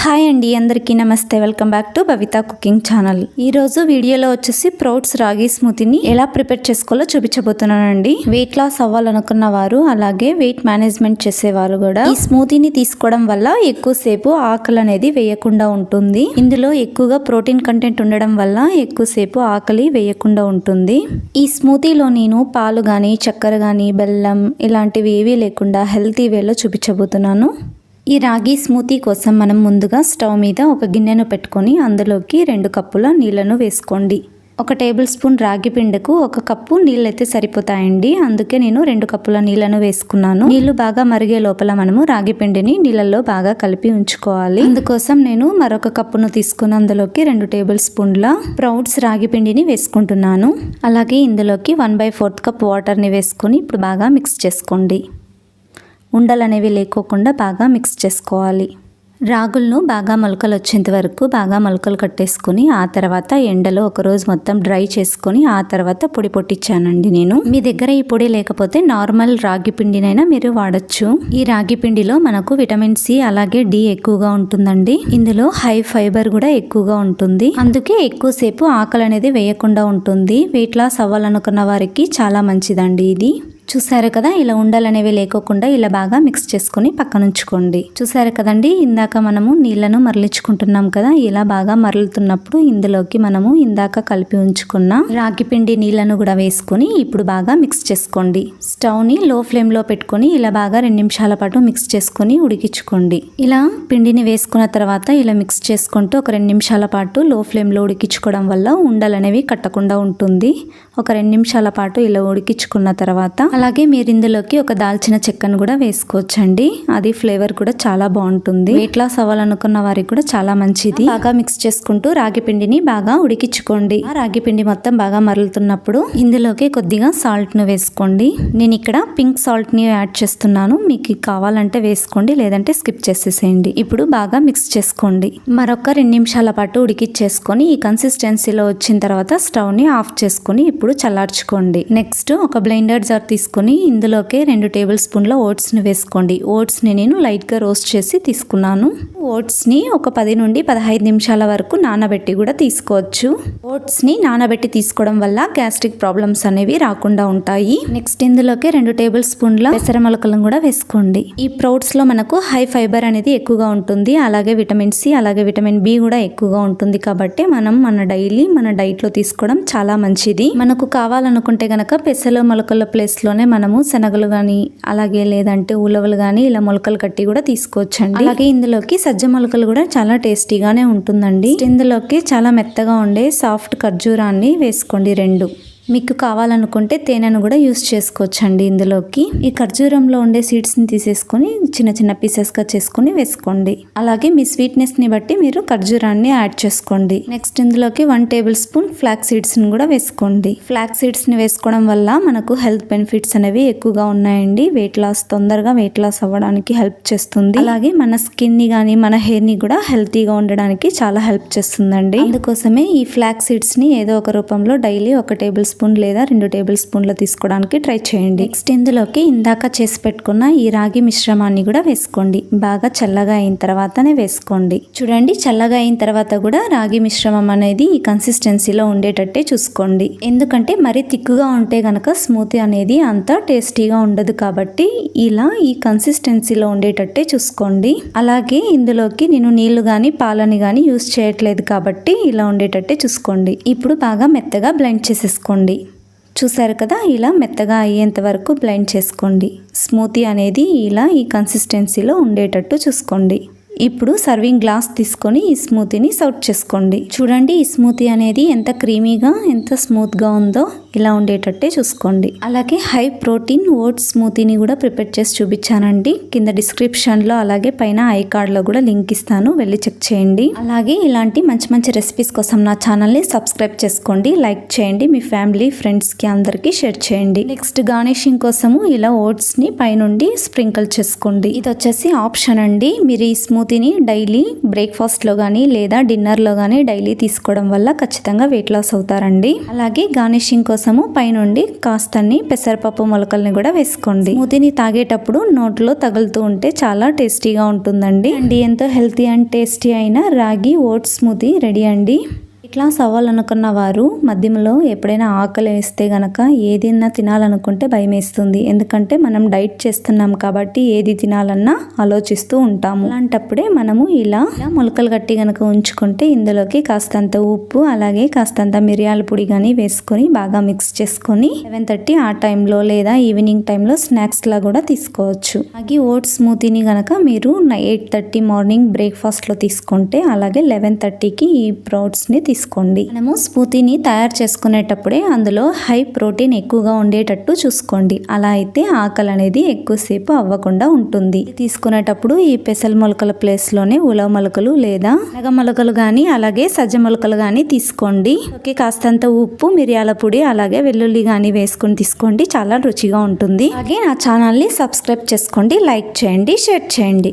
Hi అండి, అందరికీ నమస్తే. Welcome back to Bhavitha cooking channel. ఈరోజు వీడియోలో వచ్చేసి ప్రౌడ్స్ రాగి స్మూతీని ఎలా ప్రిపేర్ చేసుకోవాలో చూపించబోతున్నానండి. వెయిట్ లాస్ అవ్వాలనుకున్న వారు, అలాగే వెయిట్ మేనేజ్మెంట్ చేసేవారు కూడా ఈ స్మూతీని తీసుకోవడం వల్ల ఎక్కువసేపు ఆకలి అనేది వేయకుండా ఉంటుంది. ఇందులో ఎక్కువగా ప్రోటీన్ కంటెంట్ ఉండడం వల్ల ఎక్కువసేపు ఆకలి వేయకుండా ఉంటుంది. ఈ స్మూతీలో నేను పాలు కానీ, చక్కెర కానీ, బెల్లం ఇలాంటివి ఏవీ లేకుండా హెల్తీ వేలో చూపించబోతున్నాను. ఈ రాగి స్మూతీ కోసం మనం ముందుగా స్టవ్ మీద ఒక గిన్నెను పెట్టుకొని అందులోకి 2 కప్పుల నీళ్లను వేసుకోండి. 1 టేబుల్ స్పూన్ రాగి పిండికు 1 కప్పు నీళ్ళైతే సరిపోతాయండి. అందుకే నేను 2 కప్పుల నీళ్లను వేసుకున్నాను. నీళ్లు బాగా మరిగే లోపల మనము రాగి పిండిని నీళ్ళల్లో బాగా కలిపి ఉంచుకోవాలి. అందుకోసం నేను మరొక కప్పును తీసుకుని అందులోకి 2 టేబుల్ స్పూన్ల ప్రౌడ్స్ రాగి పిండిని వేసుకుంటున్నాను. అలాగే ఇందులోకి 1/4 కప్ వాటర్ని వేసుకొని ఇప్పుడు బాగా మిక్స్ చేసుకోండి. ఉండలు అనేవి లేకోకుండా బాగా మిక్స్ చేసుకోవాలి. రాగులను బాగా మొలకలు వచ్చేంత వరకు బాగా మొలకలు కట్టేసుకొని ఆ తర్వాత ఎండలో ఒక రోజు మొత్తం డ్రై చేసుకొని ఆ తర్వాత పొడి పొట్టించానండి నేను. మీ దగ్గర ఈ పొడి లేకపోతే నార్మల్ రాగి పిండినైనా మీరు వాడచ్చు. ఈ రాగి పిండిలో మనకు విటమిన్ సి అలాగే డి ఎక్కువగా ఉంటుందండి. ఇందులో హై ఫైబర్ కూడా ఎక్కువగా ఉంటుంది. అందుకే ఎక్కువసేపు ఆకలి అనేది వేయకుండా ఉంటుంది. వెయిట్ లాస్ అవ్వాలనుకున్న వారికి చాలా మంచిదండి ఇది. చూసారు కదా, ఇలా ఉండలనేవి లేకోకుండా ఇలా బాగా మిక్స్ చేసుకొని పక్కన ఉంచుకోండి. చూసారు కదండి, ఇందాక మనము నీళ్లను మరలించుకుంటున్నాం కదా, ఇలా బాగా మరలుతున్నప్పుడు ఇందులోకి మనము ఇందాక కలిపి ఉంచుకున్న రాగి పిండి నీళ్లను కూడా వేసుకొని ఇప్పుడు బాగా మిక్స్ చేసుకోండి. స్టవ్ ని లో ఫ్లేమ్ లో పెట్టుకొని ఇలా బాగా 2 నిమిషాల పాటు మిక్స్ చేసుకొని ఉడికించుకోండి. ఇలా పిండిని వేసుకున్న తర్వాత ఇలా మిక్స్ చేసుకుంటూ ఒక 2 నిమిషాల పాటు లో ఫ్లేమ్ లో ఉడికించుకోవడం వల్ల ఉండలనేవి కట్టకుండా ఉంటుంది. ఒక 2 నిమిషాల పాటు ఇలా ఉడికించుకున్న తర్వాత అలాగే మీరు ఇందులోకి ఒక దాల్చిన చెక్కను కూడా వేసుకోవచ్చండి. అది ఫ్లేవర్ కూడా చాలా బాగుంటుంది. వెయిట్ లాస్ అవ్వాలనుకున్న వారికి కూడా చాలా మంచిది. బాగా మిక్స్ చేసుకుంటూ రాగి పిండిని బాగా ఉడికించుకోండి. రాగి పిండి మొత్తం బాగా మరలుతున్నప్పుడు ఇందులోకి కొద్దిగా సాల్ట్ ను వేసుకోండి. నేను ఇక్కడ పింక్ సాల్ట్ ని యాడ్ చేస్తున్నాను. మీకు కావాలంటే వేసుకోండి, లేదంటే స్కిప్ చేసేసేయండి. ఇప్పుడు బాగా మిక్స్ చేసుకోండి. మరొక 2 నిమిషాల పాటు ఉడికిచ్చేసుకొని ఈ కన్సిస్టెన్సీలో వచ్చిన తర్వాత స్టవ్ ని ఆఫ్ చేసుకొని ఇప్పుడు చల్లార్చుకోండి. నెక్స్ట్ ఒక బ్లెండర్ జార్ తీసుకొని ఇందులోకి 2 టేబుల్ స్పూన్ల ఓట్స్ ని వేసుకోండి. ఓట్స్ ని నేను లైట్ గా రోస్ట్ చేసి తీసుకున్నాను. ఓట్స్ ని ఒక 10 నుండి 15 నిమిషాల వరకు నానబెట్టి కూడా తీసుకోవచ్చు. ఓట్స్ ని నానబెట్టి తీసుకోవడం వల్ల గ్యాస్ట్రిక్ ప్రాబ్లమ్స్ అనేవి రాకుండా ఉంటాయి. నెక్స్ట్ ఇందులోకి 2 టేబుల్ స్పూన్ల పెసర మొలకలను కూడా వేసుకోండి. ఈ ప్రౌడ్స్ లో మనకు హై ఫైబర్ అనేది ఎక్కువగా ఉంటుంది. అలాగే విటమిన్ సి అలాగే విటమిన్ బి కూడా ఎక్కువగా ఉంటుంది. కాబట్టి మనం మన డైట్ లో తీసుకోవడం చాలా మంచిది. మనకు కావాలనుకుంటే గనక పెసర మొలకల ప్లేస్ లోనే మనము శనగలు గాని అలాగే లేదంటే ఉలవలు గాని ఇలా మొలకలు కట్టి కూడా తీసుకోవచ్చండి. అలాగే ఇందులోకి సజ్జ మొలకలు కూడా చాలా టేస్టీగానే ఉంటుందండి. ఇందులోకి చాలా మెత్తగా ఉండే సాఫ్ట్ ఖర్జూరాన్ని వేసుకోండి 2. మీకు కావాలనుకుంటే తేనెను కూడా యూస్ చేసుకోవచ్చండి. ఇందులోకి ఈ ఖర్జూరంలో ఉండే సీడ్స్ ని తీసేసుకొని చిన్న చిన్న పీసెస్ గా చేసుకుని వేసుకోండి. అలాగే మీ స్వీట్నెస్ ని బట్టి మీరు ఖర్జూరాన్ని యాడ్ చేసుకోండి. నెక్స్ట్ ఇందులోకి 1 టేబుల్ స్పూన్ ఫ్లాక్స్ సీడ్స్ ని కూడా వేసుకోండి. ఫ్లాక్స్ సీడ్స్ ని వేసుకోవడం వల్ల మనకు హెల్త్ బెనిఫిట్స్ అనేవి ఎక్కువగా ఉన్నాయండి. తొందరగా వెయిట్ లాస్ అవ్వడానికి హెల్ప్ చేస్తుంది. అలాగే మన స్కిన్ ని గానీ మన హెయిర్ ని కూడా హెల్తీగా ఉండడానికి చాలా హెల్ప్ చేస్తుందండి. అందుకోసమే ఈ ఫ్లాక్స్ సీడ్స్ ని ఏదో ఒక రూపంలో డైలీ 1 టేబుల్ స్పూన్ లేదా 2 టేబుల్ స్పూన్లు తీసుకోవడానికి ట్రై చేయండి. నెక్స్ట్ ఇందులోకి ఇందాక చేసి పెట్టుకున్న ఈ రాగి మిశ్రమాన్ని కూడా వేసుకోండి. బాగా చల్లగా అయిన తర్వాతనే వేసుకోండి. చూడండి, చల్లగా అయిన తర్వాత కూడా రాగి మిశ్రమం అనేది ఈ కన్సిస్టెన్సీలో ఉండేటట్టే చూసుకోండి. ఎందుకంటే మరీ తిక్కుగా ఉంటే గనక స్మూతీ అనేది అంత టేస్టీగా ఉండదు. కాబట్టి ఇలా ఈ కన్సిస్టెన్సీలో ఉండేటట్టే చూసుకోండి. అలాగే ఇందులోకి నేను నీళ్లు గాని పాలని గాని యూస్ చేయట్లేదు కాబట్టి ఇలా ఉండేటట్టే చూసుకోండి. ఇప్పుడు బాగా మెత్తగా బ్లెండ్ చేసేసుకోండి. చూసారు కదా, ఇలా మెత్తగా అయ్యేంత వరకు బ్లెండ్ చేసుకోండి. స్మూతీ అనేది ఇలా ఈ కన్సిస్టెన్సీలో ఉండేటట్టు చూసుకోండి. ఇప్పుడు సర్వింగ్ గ్లాస్ తీసుకొని ఈ స్మూతీని సర్వ్ చేసుకోండి. చూడండి, ఈ స్మూతీ అనేది ఎంత క్రీమీగా ఎంత స్మూత్గా ఉందో ఇలా ఉండేటట్టే చూసుకోండి. అలాగే హై ప్రోటీన్ ఓట్స్ స్మూతీని కూడా ప్రిపేర్ చేసి చూపించానండి. కింద డిస్క్రిప్షన్లో అలాగే పైన ఐ కార్డ్లో కూడా లింక్ ఇస్తాను, వెళ్ళి చెక్ చేయండి. అలాగే ఇలాంటి మంచి మంచి రెసిపీస్ కోసం నా ఛానల్ని సబ్స్క్రైబ్ చేసుకోండి, లైక్ చేయండి, మీ ఫ్యామిలీ ఫ్రెండ్స్కి అందరికీ షేర్ చేయండి. నెక్స్ట్ గార్నిషింగ్ కోసము ఇలా ఓట్స్ని పైనుండి స్ప్రింకిల్ చేసుకోండి. ఇది వచ్చేసి ఆప్షన్ అండి. మీరు ఈ స్మూతీని డైలీ బ్రేక్ఫాస్ట్లో కానీ లేదా డిన్నర్లో కానీ డైలీ తీసుకోవడం వల్ల ఖచ్చితంగా వెయిట్ లాస్ అవుతారండి. అలాగే గార్నిషింగ్ కోసము పైనుండి కాస్తన్ని పెసరపప్పు మొలకల్ని కూడా వేసుకోండి. స్మూతీని తాగేటప్పుడు నోట్లో తగులుతూ ఉంటే చాలా టేస్టీగా ఉంటుందండి. అండి ఎంతో హెల్తీ అండ్ టేస్టీ అయిన రాగి ఓట్స్ స్మూతీ రెడీ అండి. ఇట్లా అవ్వాలనుకున్న వారు మధ్యలో ఎప్పుడైనా ఆకలి వేస్తే గనక ఏదైనా తినాలనుకుంటే భయం వేస్తుంది. ఎందుకంటే మనం డైట్ చేస్తున్నాం కాబట్టి ఏది తినాలన్నా ఆలోచిస్తూ ఉంటాము. అలాంటప్పుడే మనము ఇలా మొలకలు కట్టి గనక ఉంచుకుంటే ఇందులోకి కాస్తంత ఉప్పు అలాగే కాస్తంత మిరియాల పొడి కానీ వేసుకొని బాగా మిక్స్ చేసుకొని 11:30 ఆ టైంలో లేదా ఈవినింగ్ టైంలో స్నాక్స్ లా కూడా తీసుకోవచ్చు. అలాగే ఓట్స్ స్మూతీని గనక మీరు 8:30 మార్నింగ్ బ్రేక్ఫాస్ట్ లో తీసుకుంటే అలాగే 11:30కి ఈ స్ప్రౌట్స్ ని తీసుకోండి. మనము స్మూతీని తయారు చేసుకునేటప్పుడే అందులో హై ప్రోటీన్ ఎక్కువగా ఉండేటట్టు చూసుకోండి. అలా అయితే ఆకలి అనేది ఎక్కువసేపు అవ్వకుండా ఉంటుంది. తీసుకునేటప్పుడు ఈ పెసల మొలకల ప్లేస్ లోనే ఉలవ మొలకలు లేదా నగ మొలకలు గాని అలాగే సజ్జ మొలకలు గాని తీసుకోండి. ఓకే, కాస్తంత ఉప్పు మిరియాల పొడి అలాగే వెల్లుల్లి గాని వేసుకొని తీసుకోండి. చాలా రుచిగా ఉంటుంది. అలాగే నా ఛానల్ ని సబ్స్క్రైబ్ చేసుకోండి, లైక్ చేయండి, షేర్ చేయండి.